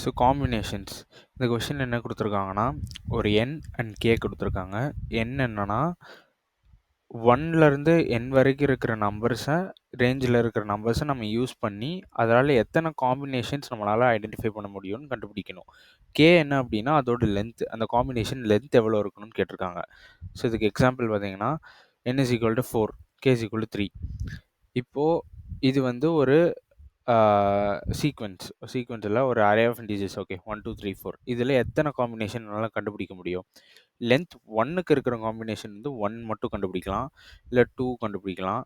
So combinations இந்த question என்ன கொடுத்துருக்காங்கன்னா ஒரு என் அண்ட் கே கொடுத்துருக்காங்க. என் என்னன்னா 1லேருந்து n வரைக்கும் இருக்கிற நம்பர்ஸை ரேஞ்சில் இருக்கிற நம்பர்ஸை நம்ம யூஸ் பண்ணி அதனால் எத்தனை காம்பினேஷன்ஸ் நம்மளால் ஐடென்டிஃபை பண்ண முடியும்னு கண்டுபிடிக்கணும். கே என்ன அப்படின்னா அதோட லென்த், அந்த காம்பினேஷன் லென்த் எவ்வளோ இருக்கணும்னு கேட்டிருக்காங்க. ஸோ இதுக்கு எக்ஸாம்பிள் பார்த்தீங்கன்னா n is equal to 4, k is equal to 3. இப்போது இது வந்து ஒரு சீக்வன்ஸில் ஒரு அரே ஆஃப் இன்டிஜர்ஸ். ஓகே, 1 2 3 4 இதில் எத்தனை காம்பினேஷன் என்னால் கண்டுபிடிக்க முடியும்? லென்த் 1க்கு இருக்கிற காம்பினேஷன் வந்து 1 மட்டும் கண்டுபிடிக்கலாம், இல்லை 2 கண்டுபிடிக்கலாம்.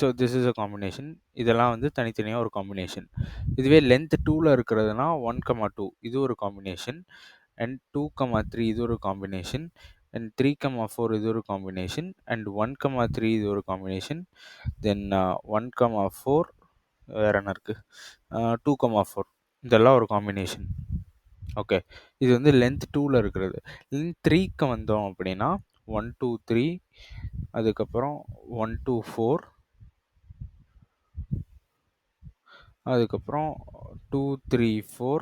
So this is a combination. இதெல்லாம் வந்து தனித்தனியாக ஒரு காம்பினேஷன். இதுவே லென்த் 2ல் இருக்கிறதுனா 1,2 இது ஒரு காம்பினேஷன், அண்ட் 2,3 இது ஒரு காம்பினேஷன், அண்ட் 3,4 இது ஒரு காம்பினேஷன், அண்ட் 1,3 இது ஒரு காம்பினேஷன், தென் 1,4 வேறு என்ன இருக்குது, 2,4 இதெல்லாம் ஒரு காம்பினேஷன். ஓகே, இது வந்து லென்த் 2ல் இருக்கிறது. லென்த் 3க்கு வந்தோம் அப்படின்னா 1 2 3, அதுக்கப்புறம் 1 2 4, அதுக்கப்புறம் 2 3 4,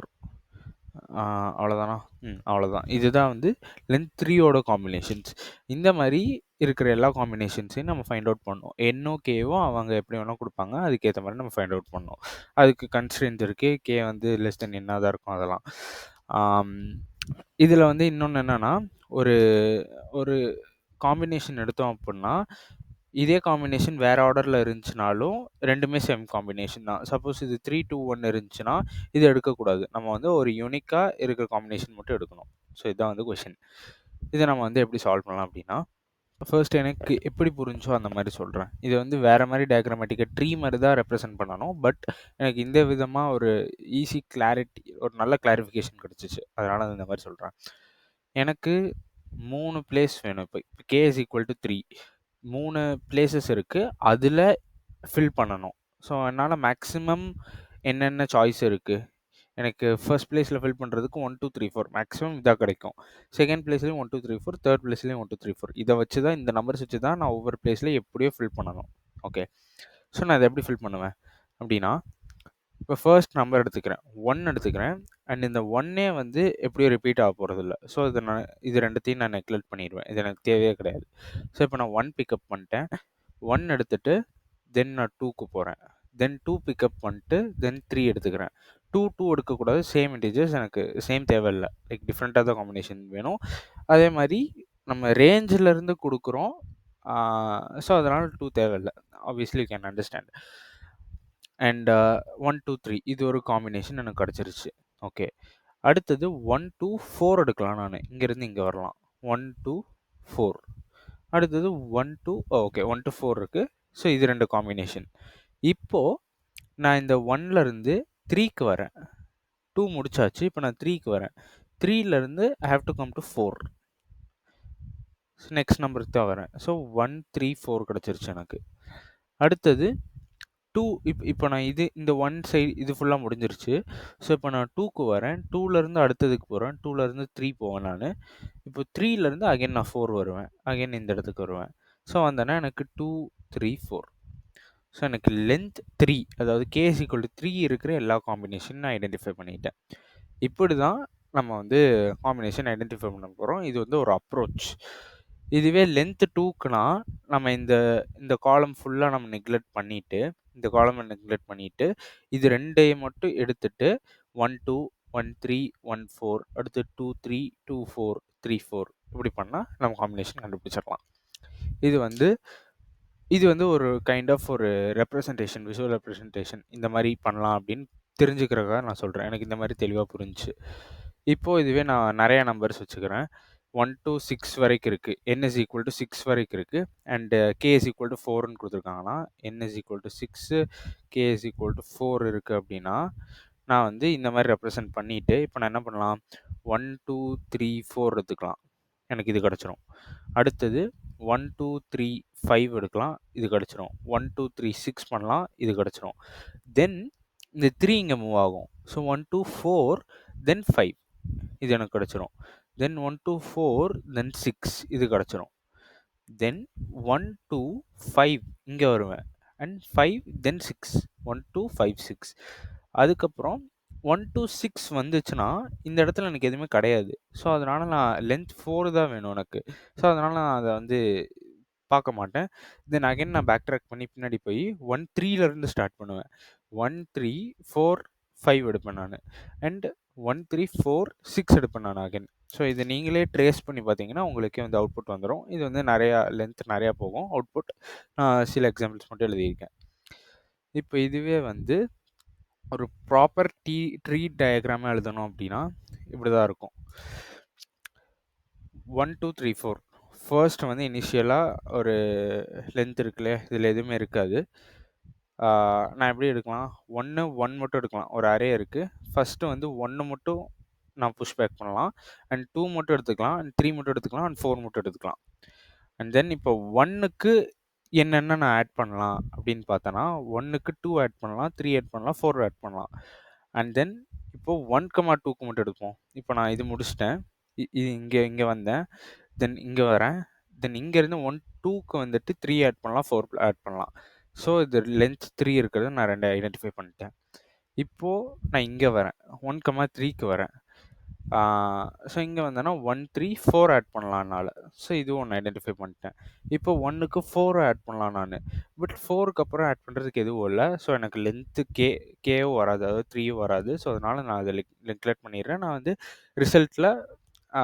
அவ்வளோதானா? அவ்வளோதான். இதுதான் வந்து லென்த் 3யோட காம்பினேஷன்ஸ். இந்த மாதிரி இருக்கிற எல்லா காம்பினேஷன்ஸையும் நம்ம ஃபைண்ட் அவுட் பண்ணணும். என்னோ கேவோ அவங்க எப்படி வேணால் கொடுப்பாங்க, அதுக்கேற்ற மாதிரி நம்ம ஃபைண்ட் அவுட் பண்ணணும். அதுக்கு கன்ஸ்ட்ரெயின்ஸ் இருக்குது. கே வந்து லெஸ் தென் என்ன தான் இருக்கும் அதெல்லாம். இதில் வந்து இன்னொன்று என்னென்னா ஒரு ஒரு காம்பினேஷன் எடுத்தோம் அப்படின்னா இதே காம்பினேஷன் வேறு ஆர்டரில் இருந்துச்சுனாலும் ரெண்டுமே சேம் காம்பினேஷன் தான். சப்போஸ் இது 3 2 1 இருந்துச்சுன்னா இது எடுக்கக்கூடாது. நம்ம வந்து ஒரு யூனிக்காக இருக்கிற காம்பினேஷன் மட்டும் எடுக்கணும். ஸோ இதுதான் வந்து கொஷின். இதை நம்ம வந்து எப்படி சால்வ் பண்ணலாம் அப்படின்னா, ஃபர்ஸ்ட் எனக்கு எப்படி புரிஞ்சோ அந்த மாதிரி சொல்கிறேன். இது வந்து வேறு மாதிரி டயக்ராமேட்டிக்காக ட்ரீ மாதிரி தான் ரெப்ரசென்ட் பண்ணணும். பட் எனக்கு இந்த விதமாக ஒரு ஈஸி கிளாரிட்டி, ஒரு நல்ல கிளாரிஃபிகேஷன் கிடச்சிச்சு. அதனால் இந்த மாதிரி சொல்கிறேன். எனக்கு 3 பிளேஸ் வேணும். இப்போ K is equal to 3, 3 places இருக்குது, அதில் ஃபில் பண்ணணும். ஸோ என்னால் மேக்ஸிமம் என்னென்ன சாய்ஸ் இருக்குது, எனக்கு ஃபர்ஸ்ட் பிளேஸில் ஃபில் பண்ணுறதுக்கு 1 2 3 4 மேக்ஸிமம் இதாக கிடைக்கும். செகண்ட் பிளேஸ்லேயும் 1 2 3 4, தேர்ட் பிளேஸ்லேயும் 1 2 3 4. இதை வச்சு தான், இந்த நம்பர்ஸ் வச்சு தான் நான் ஒவ்வொரு பிளேஸ்லையும் எப்படியோ ஃபில் பண்ணணும். ஓகே, ஸோ நான் இதை எப்படி ஃபில் பண்ணுவேன் அப்படின்னா, இப்போ ஃபர்ஸ்ட் நம்பர் எடுத்துக்கிறேன், 1 எடுத்துக்கிறேன். அண்ட் இந்த 1ஏ வந்து எப்படியும் ரிப்பீட் ஆக போகிறது இல்லை. ஸோ இது ரெண்டுத்தையும் நான் நெக்லெக்ட் பண்ணிடுவேன். இது எனக்கு தேவையே கிடையாது. ஸோ இப்போ நான் 1 பிக்கப் பண்ணிட்டேன். 1 எடுத்துகிட்டு தென் நான் 2க்கு போகிறேன். தென் 2 பிக்கப் பண்ணிட்டு தென் 3 எடுத்துக்கிறேன். 2 2 எடுக்கக்கூடாது, சேம் இன்டிஜர்ஸ், எனக்கு சேம் தேவையில்லை, லைக் டிஃப்ரெண்ட்டாக தான் காம்பினேஷன் வேணும். அதே மாதிரி நம்ம ரேஞ்சிலேருந்து கொடுக்குறோம். ஸோ அதனால் 2 தேவையில்லை. Obviously you can understand. And 1 2 3 இது ஒரு காம்பினேஷன் எனக்கு கிடச்சிருச்சு. ஓகே, அடுத்தது 1 2 4 எடுக்கலாம். நான் இங்கேருந்து இங்கே வரலாம். 1 2 4. அடுத்தது 1 2, ஓகே 1 to 4 இருக்குது. ஸோ இது 2 காம்பினேஷன். இப்போது நான் இந்த 1லேருந்து 3க்கு வரேன். 2 முடிச்சாச்சு. இப்போ நான் 3க்கு வரேன். 3லேருந்து I have to come to 4. Next நம்பருக்கு தான் வரேன். ஸோ 1 3 4 கிடச்சிருச்சு எனக்கு. அடுத்தது 2, இப்போ நான் இந்த 1 சைடு இது ஃபுல்லாக முடிஞ்சிருச்சு. ஸோ இப்போ நான் 2க்கு வரேன். 2லேருந்து அடுத்ததுக்கு போகிறேன். 2லேருந்து 3 போவேன் நான். இப்போ 3லேருந்து அகைன் நான் 4 வருவேன். அகைன் இந்த இடத்துக்கு வருவேன். ஸோ வந்தேன்னா எனக்கு 2 3 4. ஸோ எனக்கு லென்த் 3, அதாவது கே இஸ் ஈக்குவல் டு 3 இருக்கிற எல்லா காம்பினேஷன் நான் ஐடென்டிஃபை பண்ணிட்டேன். இப்படி தான் நம்ம வந்து காம்பினேஷன் ஐடென்டிஃபை பண்ண போகிறோம். இது வந்து ஒரு அப்ரோச். இதுவே லென்த் 2க்குனா நம்ம இந்த காலம் ஃபுல்லாக நம்ம நெக்லெக்ட் பண்ணிவிட்டு, இந்த காலமை நெக்லெக்ட் பண்ணிவிட்டு இது ரெண்டையும் மட்டும் எடுத்துட்டு 1 2 1 3 1 4, அடுத்து 2 3 2 4 3 4 இப்படி பண்ணால் நம்ம காம்பினேஷன் கண்டுபிடிச்சிடலாம். இது வந்து ஒரு கைண்ட் ஆஃப் ஒரு ரெப்ரசன்டேஷன், விஷுவல் ரெப்ரசன்டேஷன் இந்த மாதிரி பண்ணலாம் அப்படின்னு தெரிஞ்சுக்கிறதுக்காக நான் சொல்கிறேன். எனக்கு இந்த மாதிரி தெளிவாக புரிஞ்சுச்சு. இப்போது இதுவே நான் நிறையா நம்பர்ஸ் வச்சுக்கிறேன். 1 to 6 வரைக்கும் இருக்குது. n is equal to 6 வரைக்கும் இருக்குது. And k is equal to 4ன்னு கொடுத்துருக்காங்கன்னா n is equal to 6, k is equal to 4 இருக்குது அப்படின்னா நான் வந்து இந்த மாதிரி ரெப்ரசன்ட் பண்ணிவிட்டு இப்போ நான் என்ன பண்ணலாம், 1 2 3 4 எடுத்துக்கலாம், எனக்கு இது கிடச்சிரும். அடுத்தது 1 2 3 5 எடுக்கலாம், இது கிடச்சிரும். 1 2 3 6 பண்ணலாம், இது கிடச்சிரும். தென் இந்த 3 இங்கே மூவ் ஆகும். ஸோ 1 2 4 தென் 5 இது எனக்கு கிடச்சிரும். தென் 1 2 4 தென் 6 இது கிடச்சிரும். தென் 1 2 5 இங்கே வருவேன். அண்ட் 5 தென் 6 1 2 5 6. அதுக்கப்புறம் 1 to 6 வந்துச்சுன்னா, இந்த இடத்துல எனக்கு எதுவுமே கிடையாது. ஸோ, அதனால நான் லென்த் 4 தான் வேணும் எனக்கு. ஸோ, அதனால நான் அத வந்து பார்க்க மாட்டேன். தென் அகைன் நான் பேக் ட்ராக் பண்ணி பின்னாடி போய் 1, 3லருந்து ஸ்டார்ட் பண்ணுவேன். 1, 3, 4, 5 எடுப்பேன் நானு. அண்ட் 1, 3, 4, 6 எடுப்பேன் நான் அகைன். ஸோ, இத நீங்களே ட்ரேஸ் பண்ணி பார்த்தீங்கன்னா, உங்களுக்கே வந்து அவுட்புட் வந்துரும். இது வந்து நெறையா லென்த் நெறையா போகும். அவுட்புட் நான் சில எக்ஸாம்பிள்ஸ் மட்டும் எழுதியிருக்கேன். இப்ப இதுவே வந்து ஒரு ப்ராப்பர் ட்ரீ டயக்ராமா எழுதணும் அப்படின்னா, இப்படி தான் இருக்கும். 1, 2, 3, 4 ஃபர்ஸ்ட் வந்து இனிஷியலா ஒரு லென்த் இருக்கு இல்லையா? இதில எதுவுமே இருக்காது. நான் எப்படி எடுக்கலாம்? 1, 1 மட்டும் எடுக்கலாம். ஒரு அரே இருக்கு. ஃபர்ஸ்ட்டு வந்து 1 மட்டும் நான் புஷ் பேக் பண்ணலாம். அண்ட் 2 மட்டும் எடுத்துக்கலாம். அண்ட் 3 மட்டும் எடுத்துக்கலாம். அண்ட் 4 மட்டும் எடுத்துக்கலாம். அண்ட் தென் இப்போ 1க்கு என்னென்ன நான் ஆட் பண்ணலாம் அப்படின்னு பார்த்தேன்னா, 1க்கு 2 ஆட் பண்ணலாம், 3 ஆட் பண்ணலாம், 4 ஆட் பண்ணலாம். அண்ட் தென் இப்போ 1, 2க்கு மட்டும் எடுப்போம். இப்போ நான் இது முடிச்சுட்டேன். இது இங்க இங்க வந்தேன். தென் இங்க வரேன். தென் இங்கேருந்து 1, 2க்கு வந்துட்டு 3 ஆட் பண்ணலாம், 4 ஆட் பண்ணலாம். ஸோ இது லென்த் 3 இருக்கிறத நான் 2 ஐடென்டிஃபை பண்ணிட்டேன். இப்போ நான் இங்க வரேன். 1, 3க்கு வரேன். ஸோ இங்க வந்தேன்னா 1, 3, 4 ஆட் பண்ணலாம் என்னால. ஸோ இதுவும் ஒண்ணு ஐடென்டிஃபை பண்ணிட்டேன். இப்போ 1க்கு 4 ஆட் பண்ணலாம் நானு. பட் 4க்கு அப்புறம் ஆட் பண்றதுக்கு எதுவும் இல்ல. ஸோ எனக்கு லென்த் கேவும் வராது. அதாவது 3யும் வராது. ஸோ அதனால நான் அத நெக்லெக்ட் பண்ணிடுறேன். நான் வந்து ரிசல்ட்ல ஆ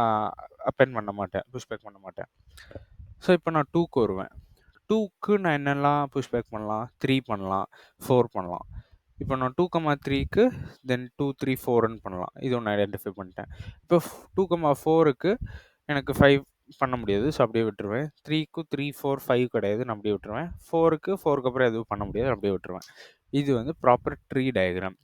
அப்பெண்ட் பண்ண மாட்டேன். புஷ் பேக் பண்ண மாட்டேன். ஸோ இப்போ நான் 2க்கு வருவேன். 2க்கு நான் என்னெல்லாம் புஷ் பேக் பண்ணலாம்? 3 பண்ணலாம், 4 பண்ணலாம். இப்போ நான் 2, 3க்கு தென் 2, 3, 4ன்னு பண்ணலாம். இது ஒண்ணு ஐடென்டிஃபை பண்ணிட்டேன். இப்போ 2, 4க்கு எனக்கு 5 பண்ண முடியாது. ஸோ அப்படியே விட்டுருவேன். 3க்கு 3, 4, 5 கிடையாது. நான் அப்படியே விட்டுருவேன். 4க்கு அப்புறம் எதுவும் பண்ண முடியாது. அப்படியே விட்டுருவேன். இது வந்து ப்ராப்பர் ட்ரீ டயகிராம்.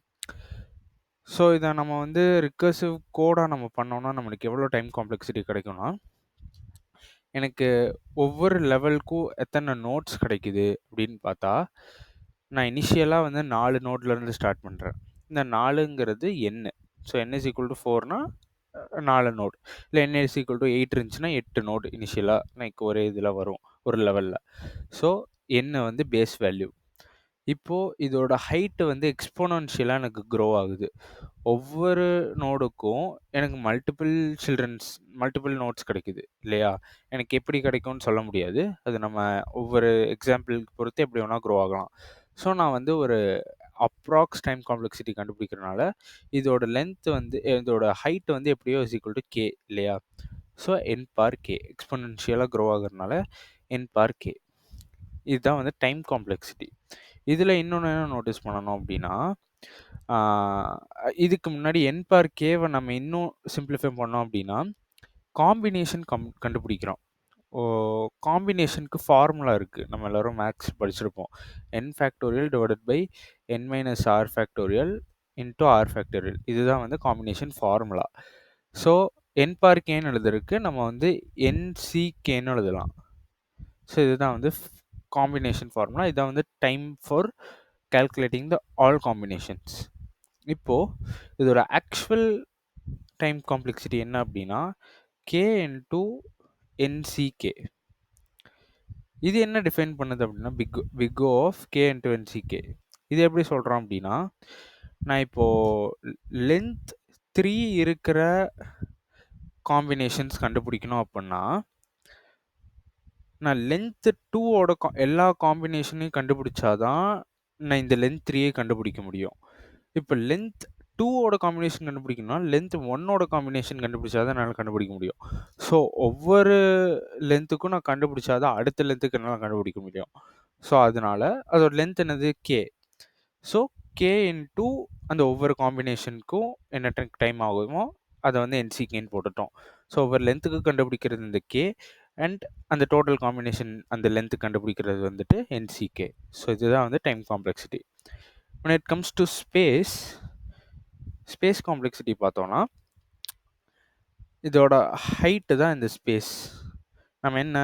ஸோ இத நம்ம வந்து ரிகர்சிவ் கோடா நம்ம பண்ணோம்னா, நம்மளுக்கு எவ்வளோ டைம் காம்ப்ளெக்சிட்டி கிடைக்கும்னா, எனக்கு ஒவ்வொரு லெவலுக்கும் எத்தனை நோட்ஸ் கிடைக்குது அப்படின்னு பார்த்தா, நான் இனிஷியலா வந்து 4 நோட்லேருந்து ஸ்டார்ட் பண்றேன். இந்த 4ங்கிறது n. So n is equal to 4னா 4 நோட். இல்ல n இஸ் ஈக்குவல் டூ 8 இருந்துச்சுன்னா 8 நோட் இனிஷியலா லைக் ஒரே இதில வரும். ஒரு லெவல்ல. ஸோ n வந்து பேஸ் வேல்யூ. இப்போ இதோட ஹைட் வந்து எக்ஸ்போனன்ஷியலா எனக்கு க்ரோ ஆகுது. ஒவ்வொரு நோடுக்கும் எனக்கு மல்டிபிள் நோட்ஸ் கிடைக்குது இல்லையா? எனக்கு எப்படி கிடைக்கும்னு சொல்ல முடியாது. அது நம்ம ஒவ்வொரு எக்ஸாம்பிளுக்கு பொறுத்து எப்படி வேணா க்ரோ ஆகலாம். ஸோ நான் வந்து ஒரு அப்ராக்ஸ் டைம் காம்ப்ளெக்சிட்டி கண்டுபிடிக்கிறனால, இதோட ஹைட் வந்து எப்படியோ இஸ் ஈக்குவல் டூ கே இல்லையா? ஸோ n பார் கே எக்ஸ்போனன்ஷியலா க்ரோ ஆகுறனால n பார் கே. இதுதான் வந்து டைம் காம்ப்ளெக்சிட்டி. இதில இன்னொன்னு என்ன நோட்டீஸ் பண்ணணும் அப்படின்னா, ஆ இதுக்கு முன்னாடி n பார் கேவ நம்ம இன்னும் சிம்ப்ளிஃபை பண்ணோம் அப்படின்னா, காம்பினேஷன் கண்டுபிடிக்கிறோம். காம்பினேஷனுக்கு ஃபார்முலா இருக்கு. நம்ம எல்லாரும் மேத்ஸ் படிச்சிருப்போம். n factorial divided by n minus R factorial into R factorial. இதுதான் வந்து காம்பினேஷன் ஃபார்முலா. ஸோ n பார் கேன்னு எழுதுறதுக்கு நம்ம வந்து nckன்னு எழுதலாம். ஸோ இதுதான் வந்து காம்பினேஷன் ஃபார்முலா. இதான் வந்து time for calculating the all combinations. இப்போ இதோட ஆக்சுவல் டைம் காம்ப்ளெக்சிட்டி என்ன அப்படின்னா, k இன்டூ என்சிகே. இது என்ன டிஃபைன் பண்ணுது அப்படின்னா, big O of K into NCK. இது எப்படி சொல்கிறோம் அப்படின்னா, நான் இப்போ லென்த் 3 இருக்கிற காம்பினேஷன்ஸ் கண்டுபிடிக்கணும் அப்படின்னா, நான் லென்த் 2ஓட எல்லா காம்பினேஷனையும் கண்டுபிடிச்சாதான் நான் இந்த லென்த் 3யை கண்டுபிடிக்க முடியும். இப்போ லென்த் 2ஓட காம்பினேஷன் கண்டுபிடிக்கணும்னா, லென்த் 1ஓட காம்பினேஷன் கண்டுபிடிச்சாதான் என்னால் கண்டுபிடிக்க முடியும். ஸோ ஒவ்வொரு லென்த்துக்கும் நான் கண்டுபிடிச்சாதான் அடுத்த லென்த்துக்கு என்னால் கண்டுபிடிக்க முடியும். ஸோ அதனால அதோட லென்த் என்னது கே. ஸோ கே இன்டூ அந்த ஒவ்வொரு காம்பினேஷனுக்கும் என்ன டைம் ஆகுமோ அதை வந்து என்சிகேன்னு போட்டுட்டோம். ஸோ ஒவ்வொரு லென்த்துக்கு கண்டுபிடிக்கிறது இந்த கே அண்ட் அந்த டோட்டல் காம்பினேஷன் அந்த லென்த்து கண்டுபிடிக்கிறது வந்துட்டு என்சிகே. ஸோ இதுதான் வந்து time complexity. when it comes to space complexity பார்த்தோன்னா, இதோட ஹைட்டு தான் இந்த ஸ்பேஸ். நம்ம என்ன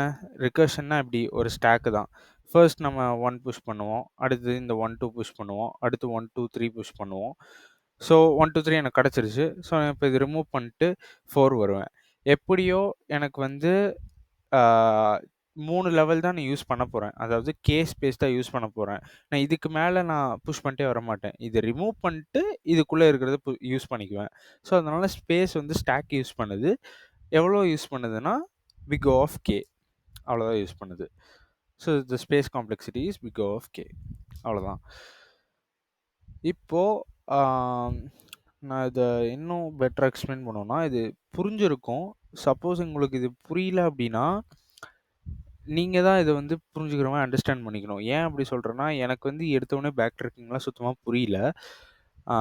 ரிகர்ஷன்னா இப்படி ஒரு ஸ்டாக்கு தான். ஃபர்ஸ்ட் நம்ம 1 புஷ் பண்ணுவோம். அடுத்து இந்த 1, 2 புஷ் பண்ணுவோம். அடுத்து 1, 2, 3 புஷ் பண்ணுவோம். ஸோ 1, 2, 3 எனக்கு கிடச்சிருச்சு. ஸோ நான் இப்போ இது ரிமூவ் பண்ணிட்டு 4 வருவேன். எப்படியோ எனக்கு வந்து 3 லெவல் தான் நான் யூஸ் பண்ண போறேன். அதாவது கே ஸ்பேஸ் தான் யூஸ் பண்ண போறேன். நான் இதுக்கு மேல நான் புஷ் பண்ணிட்டே வரமாட்டேன். இத ரிமூவ் பண்ணிட்டு இதுக்குள்ள இருக்கிறத யூஸ் பண்ணிக்குவேன். ஸோ, அதனால ஸ்பேஸ் வந்து ஸ்டாக் யூஸ் பண்ணுது. எவ்வளோ யூஸ் பண்ணுதுன்னா, பிக் O ஆஃப் கே அவ்வளோதான் யூஸ் பண்ணுது. So, the space complexity is big O of K அவ்வளோதான். இப்போ ஆம், நான் இத இன்னும் பெட்டரா எக்ஸ்பிளைன் பண்ணணும்னா, இது புரிஞ்சிருக்கும். சப்போஸ் உங்களுக்கு இது புரியல அப்படின்னா, நீங்க தான் இத வந்து புரிஞ்சுக்கிற மாரி அண்டர்ஸ்டாண்ட் பண்ணிக்கணும். ஏன் அப்படி சொல்றேன்னா, எனக்கு வந்து எடுத்தோனே பேக் ட்ராக்கிங்லாம் சுத்தமா புரியல. ஆ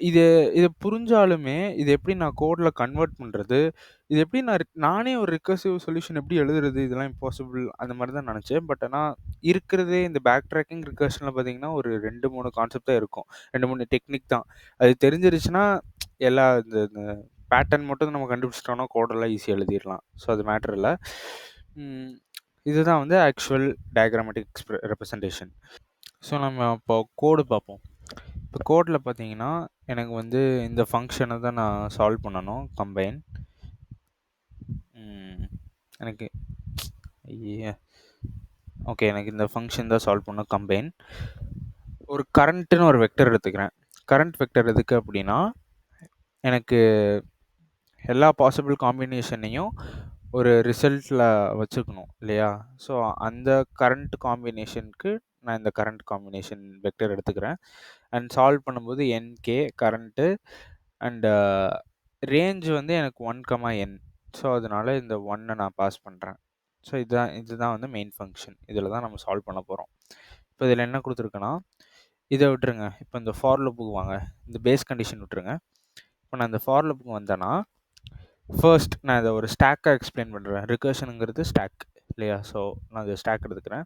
இது இது புரிஞ்சாலுமே, இது எப்படி நான் கோட்ல கன்வெர்ட் பண்றது? இது எப்படி நானே ஒரு ரிகர்சிவ் சொல்யூஷன் எப்படி எழுதுறது? இதெல்லாம் இம்பாசிபிள் அந்த மாரி தான் நெனச்சேன். பட் ஆனா இருக்கிறதே இந்த பேக் ட்ராக்கிங், ரிகர்ஷன்ல பார்த்தீங்கன்னா, ஒரு 2, 3 கான்செப்ட் தான் இருக்கும். 2, 3 டெக்னிக் தான். அது தெரிஞ்சிருச்சுன்னா, எல்லா இந்த இந்த பேட்டர்ன் மட்டும் நம்ம கண்டுபிடிச்சிட்டோம்னா, கோடெல்லாம் ஈஸியா எழுதிரலாம். ஸோ அது மேட்டர் இல்ல. ம். இதுதான் வந்து ஆக்சுவல் டயகிராமேட்டிக் ரெப்ரசன்டேஷன். ஸோ நம்ம இப்போ கோடு பார்ப்போம். இப்போ கோட்ல பார்த்தீங்கன்னா, எனக்கு வந்து இந்த ஃபங்ஷனை தான் நான் சால்வ் பண்ணணும். கம்பைன். எனக்கு ஐய ஓகே. எனக்கு இந்த ஃபங்ஷன் தான் சால்வ் பண்ணணும். கம்பைன். ஒரு கரண்ட்டுன்னு ஒரு வெக்டர் எடுத்துக்கிறேன். கரண்ட் வெக்டர் எதுக்கு அப்படின்னா, எனக்கு எல்லா பாசிபிள் காம்பினேஷனையும் ஒரு ரிசல்ட்டில் வச்சுக்கணும் இல்லையா? ஸோ அந்த கரண்ட் காம்பினேஷனுக்கு நான் இந்த கரண்ட் காம்பினேஷன் வெக்டர் எடுத்துக்கிறேன். அண்ட் சால்வ் பண்ணும்போது என்கே கரண்ட்டு அண்ட் ரேஞ்ச் வந்து எனக்கு 1, n. ஸோ அதனால இந்த 1 நான் பாஸ் பண்ணுறேன். ஸோ இதுதான் வந்து மெயின் ஃபங்க்ஷன். இதில் தான் நம்ம சால்வ் பண்ண போகிறோம். இப்போ இதில் என்ன கொடுத்துருக்குன்னா, இதை விட்டுருங்க. இப்போ இந்த ஃபார் லூப்புக்கு வாங்க. இந்த பேஸ் கண்டிஷன் விட்டுருங்க. இப்போ நான் இந்த ஃபார் லூப்புக்கு வந்தேன்னா, ஃபர்ஸ்ட் நான் இதை ஒரு ஸ்டாக்காக எக்ஸ்பிளைன் பண்ணுறேன். ரிகர்ஷனுங்கிறது ஸ்டாக் இல்லையா? ஸோ நான் இந்த ஸ்டாக் எடுத்துக்கிறேன்.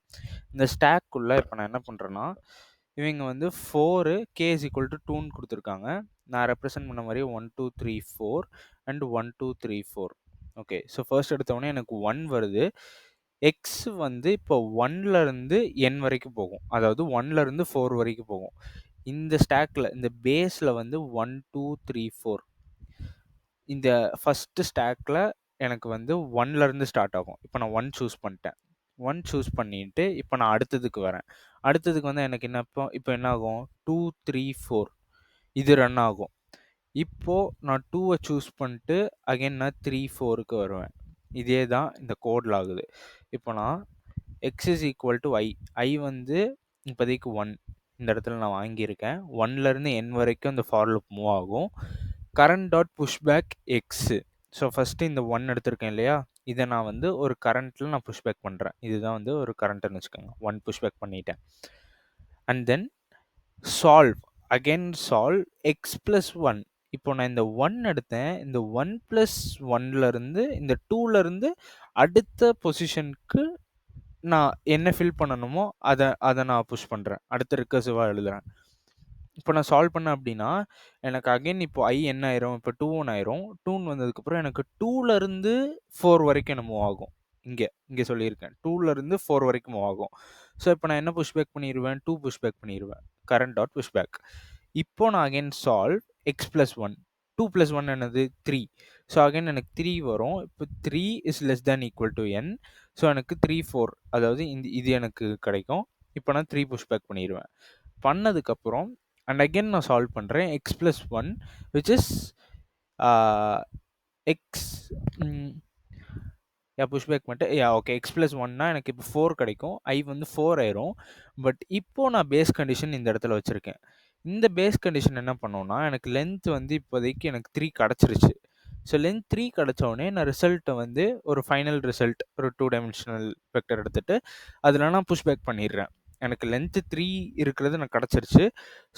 இந்த ஸ்டாக்குள்ளே இப்போ நான் என்ன பண்ணுறேன்னா, இவங்க வந்து 4 k is equal to 2ன்னு கொடுத்துருக்காங்க. நான் ரெப்ரசன்ட் பண்ண மாதிரி 1 2 3 4 அண்ட் 1 2 3 4. ஓகே. ஸோ ஃபர்ஸ்ட் எடுத்தவொடனே எனக்கு 1 வருது. எக்ஸ் வந்து இப்போ 1லேருந்து n வரைக்கும் போகும். அதாவது 1லேருந்து 4 வரைக்கும் போகும். இந்த ஸ்டாக்கில் இந்த பேஸில் வந்து 1 2 3 4 இந்த ஃபஸ்ட்டு ஸ்டாக்கில் எனக்கு வந்து 1லேருந்து ஸ்டார்ட் ஆகும். இப்போ நான் 1 சூஸ் பண்ணிட்டேன். 1 சூஸ் பண்ணிட்டு இப்போ நான் அடுத்ததுக்கு வரேன். அடுத்ததுக்கு வந்து எனக்கு இப்போ என்ன ஆகும்? 2 3 4 இது ரன் ஆகும். இப்போ நான் 2வை சூஸ் பண்ணிட்டு அகைன் நான் 3 4க்கு வருவேன். இதே தான் இந்த கோடில் ஆகுது. இப்போ நான் எக்ஸ் இஸ் ஈக்குவல் டு ஐ வந்து இப்போதைக்கு 1 இந்த இடத்துல நான் வாங்கியிருக்கேன். 1லேருந்து n வரைக்கும் இந்த ஃபார் லூப் மூவ் ஆகும். Current dot pushback x. So first இந்த 1 எடுத்திருக்கேன் இல்லையா? இதை நான் வந்து ஒரு கரண்ட்டில் நான் புஷ்பேக் பண்ணுறேன். இதுதான் வந்து ஒரு கரண்ட்டுன்னு வச்சுக்கோங்க. 1 புஷ்பேக் பண்ணிட்டேன். And then solve solve X plus 1. இப்போ நான் இந்த 1 எடுத்தேன். இந்த 1 ப்ளஸ் 1லேருந்து இந்த 2லேருந்து அடுத்த பொசிஷனுக்கு நான் என்ன ஃபில் பண்ணணுமோ அதை நான் புஷ் பண்ணுறேன். அடுத்த ரிகர்சிவாக எழுதுறேன். இப்போ நான் சால்வ் பண்ணேன் அப்படின்னா, எனக்கு அகைன் இப்போ என்ன ஆயிரும்? இப்போ 2 ஆயிரும். 2 வந்ததுக்கப்புறம் எனக்கு 2லேருந்து 4 வரைக்கும் என்ன மூவ் ஆகும். இங்கே சொல்லியிருக்கேன். 2லேருந்து 4 வரைக்கும் மூவ் ஆகும். ஸோ இப்போ நான் என்ன புஷ் பேக் பண்ணிடுவேன்? 2 புஷ் பேக் பண்ணிடுவேன். Current dot push back. இப்போ நான் again solve X plus 1. 2 plus 1 என்னது? 3. ஸோ அகைன் எனக்கு 3 வரும். இப்போ 3 is less than equal to n. So எனக்கு 3 4 அதாவது இது எனக்கு கிடைக்கும். இப்போ நான் 3 புஷ் பேக் பண்ணிடுவேன். பண்ணதுக்கப்புறம் அண்ட் அகைன் நான் சால்வ் பண்ணுறேன். X plus 1 which is X push back பண்ணிட்டு ஓகே. எக்ஸ் ப்ளஸ் 1னா எனக்கு இப்போ 4 கிடைக்கும். வந்து 4 ஆயிரும். பட் இப்போ நான் பேஸ் கண்டிஷன் இந்த இடத்துல வச்சுருக்கேன். இந்த பேஸ் கண்டிஷன் என்ன பண்ணோம்னா, எனக்கு லென்த் வந்து இப்போதைக்கு எனக்கு 3 கிடச்சிருச்சு. ஸோ லென்த் 3 கிடச்சோடனே நான் ரிசல்ட்டை வந்து ஒரு ஃபைனல் ரிசல்ட் ஒரு 2 டைமென்ஷனல் வெக்டர் எடுத்துகிட்டு அதில் நான் புஷ் பேக் பண்ணிடுறேன். எனக்கு லென்த்து 3 இருக்கிறது எனக்கு கிடச்சிருச்சு.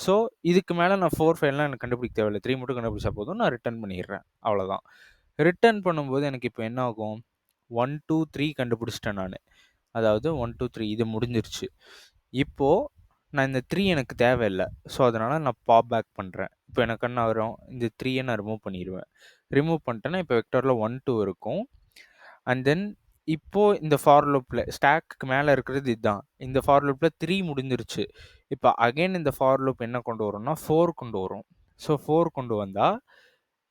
ஸோ இதுக்கு மேலே நான் 4 5லாம் எனக்கு கண்டுபிடிக்க தேவையில்லை. 3 மட்டும் கண்டுபிடிச்சா போதும். நான் ரிட்டர்ன் பண்ணிடுறேன். அவ்வளோதான். ரிட்டர்ன் பண்ணும்போது எனக்கு இப்போ என்ன ஆகும்? 1 2 3 கண்டுபிடிச்சிட்டேன் நான். அதாவது 1 2 3 இது முடிஞ்சிருச்சு. இப்போது நான் இந்த 3 எனக்கு தேவையில்லை. ஸோ அதனால் நான் பாப் பேக் பண்ணுறேன். இப்போ எனக்கு என்ன வரும்? இந்த 3யை நான் ரிமூவ் பண்ணிடுவேன். ரிமூவ் பண்ணிட்டேன்னா இப்போ வெக்டரில் 1 2 இருக்கும். அண்ட் தென் இப்போது இந்த ஃபார் லூப்பில் ஸ்டாக்கு மேலே இருக்கிறது இதுதான். இந்த ஃபார் லூப்பில் 3 முடிஞ்சிருச்சு. இப்போ அகைன் இந்த ஃபார் லூப் என்ன கொண்டு வரும்னா 4 கொண்டு வரும். ஸோ 4 கொண்டு வந்தால்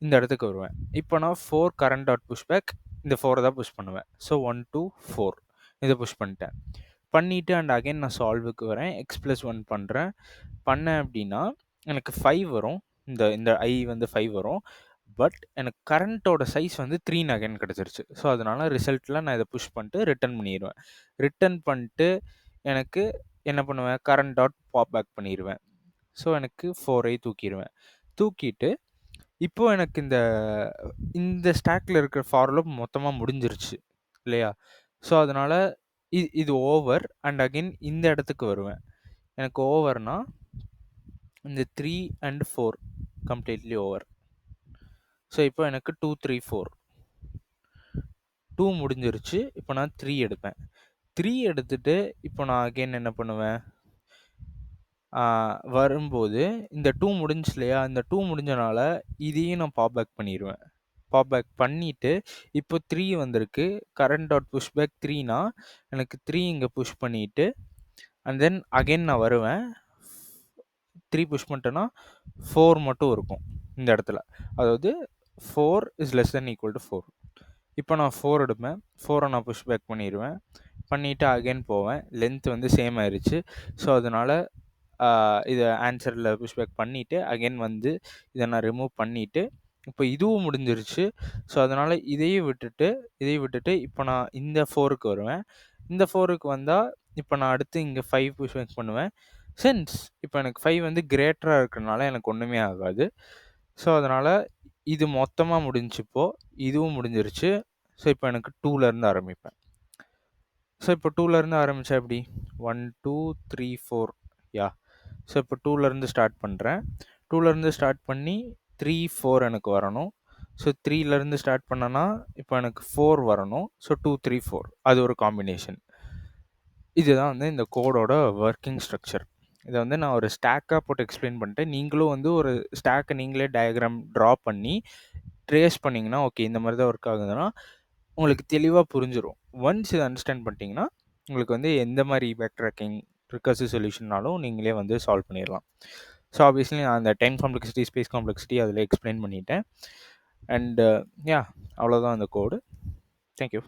இந்த இடத்துக்கு வருவேன். இப்போ நான் 4 கரண்ட் டாட் புஷ் பேக் இந்த 4 தான் புஷ் பண்ணுவேன். ஸோ 1 2 4. இதை புஷ் பண்ணிட்டேன். பண்ணிவிட்டு அண்ட் அகைன் நான் சால்வுக்கு வரேன். x+1 பண்ணுறேன். பண்ணேன் அப்படின்னா எனக்கு 5 வரும். இந்த இந்த ஐ வந்து 5 வரும். பட் எனக்கு கரண்ட்டோட சைஸ் வந்து 3 அகைன் கிடச்சிருச்சு. ஸோ அதனால ரிசல்ட்டில் நான் இதை புஷ் பண்ணிட்டு ரிட்டர்ன் பண்ணிடுவேன். ரிட்டர்ன் பண்ணிட்டு எனக்கு என்ன பண்ணுவேன், கரண்ட் டாட் பாப் பேக் பண்ணிடுவேன். ஸோ எனக்கு 4ஐ தூக்கிடுவேன். தூக்கிட்டு இப்போ எனக்கு இந்த இந்த ஸ்டாக்ல இருக்கிற ஃபார் லூப் மொத்தமாக முடிஞ்சிருச்சு இல்லையா? ஸோ அதனால இது ஓவர் அண்ட் அகைன் இந்த இடத்துக்கு வருவேன். எனக்கு ஓவர்னா இந்த 3 அண்ட் 4 கம்ப்ளீட்லி ஓவர். ஸோ இப்போ எனக்கு 2 3 4 2 முடிஞ்சிருச்சு. இப்போ நான் 3 எடுப்பேன். 3 எடுத்துட்டு இப்போ நான் அகைன் என்ன பண்ணுவேன், வரும்போது இந்த 2 முடிஞ்சுச்சு இல்லையா? இந்த 2 முடிஞ்சனால இதையும் நான் பாப் பேக் பண்ணிடுவேன். பாப் பேக் பண்ணிவிட்டு இப்போ 3 வந்திருக்கு. கரண்ட் டாட் புஷ் பேக் 3னா எனக்கு 3 இங்கே புஷ் பண்ணிவிட்டு அண்ட் தென் அகைன் நான் வருவேன். 3 புஷ் பண்ணிட்டேன்னா 4 மட்டும் இருக்கும் இந்த இடத்துல. அதாவது 4 is less then equal to 4. இப்போ நான் 4 எடுப்பேன். 4ஐ நான் புஷ் பேக் பண்ணிடுவேன். பண்ணிவிட்டு அகைன் போவேன். லென்த் வந்து சேம் ஆயிடுச்சு. ஸோ அதனால் இதை ஆன்சரில் புஷ் பேக் பண்ணிவிட்டு அகைன் வந்து இதை நான் ரிமூவ் பண்ணிவிட்டு இப்போ இதுவும் முடிஞ்சிருச்சு. ஸோ அதனால் இதையும் விட்டுட்டு இப்போ நான் இந்த 4க்கு வருவேன். இந்த 4க்கு வந்தால் இப்போ நான் அடுத்து இங்கே 5 புஷ் பேக் பண்ணுவேன். சின்ஸ் இப்போ எனக்கு 5 வந்து கிரேட்டராக இருக்கிறனால எனக்கு ஒன்றுமே ஆகாது. ஸோ அதனால் இது மொத்தமாக முடிஞ்சு இப்போது இதுவும் முடிஞ்சிருச்சு. ஸோ இப்போ எனக்கு 2லேருந்து ஆரம்பிப்பேன். ஸோ இப்போ 2லேருந்து ஆரம்பித்தா எப்படி 1 2 3 4 யா. ஸோ இப்போ 2லேருந்து ஸ்டார்ட் பண்ணுறேன். 2லேருந்து ஸ்டார்ட் பண்ணி 3 4 எனக்கு வரணும். ஸோ 3லேருந்து ஸ்டார்ட் பண்ணனா இப்போ எனக்கு 4 வரணும். ஸோ 2 3 4 அது ஒரு காம்பினேஷன். இதுதான் வந்து இந்த கோடோட ஒர்க்கிங் ஸ்ட்ரக்சர். இதை வந்து நான் ஒரு ஸ்டாக்காக போட்டு எக்ஸ்பிளைன் பண்ணிட்டேன். நீங்களும் வந்து ஒரு ஸ்டாக்கை நீங்களே டயக்ராம் ட்ரா பண்ணி ட்ரேஸ் பண்ணிங்கன்னா ஓகே இந்த மாதிரி தான் ஒர்க் ஆகுதுன்னா உங்களுக்கு தெளிவாக புரிஞ்சிடும். ஒன்ஸ் இதை அண்டர்ஸ்டாண்ட் பண்ணிட்டீங்கன்னா உங்களுக்கு வந்து எந்த மாதிரி பேக் ட்ராக்கிங் ரிகர்சிவ் சொல்யூஷன்னாலும் நீங்களே வந்து சால்வ் பண்ணிடலாம். ஸோ ஆப்வியஸ்லி நான் அந்த டைம் காம்ப்ளெக்சிட்டி ஸ்பேஸ் காம்ப்ளெக்சிட்டி அதில் எக்ஸ்பிளைன் பண்ணிட்டேன். அண்ட் யா அவ்வளோதான் அந்த கோடு. தேங்க்யூ.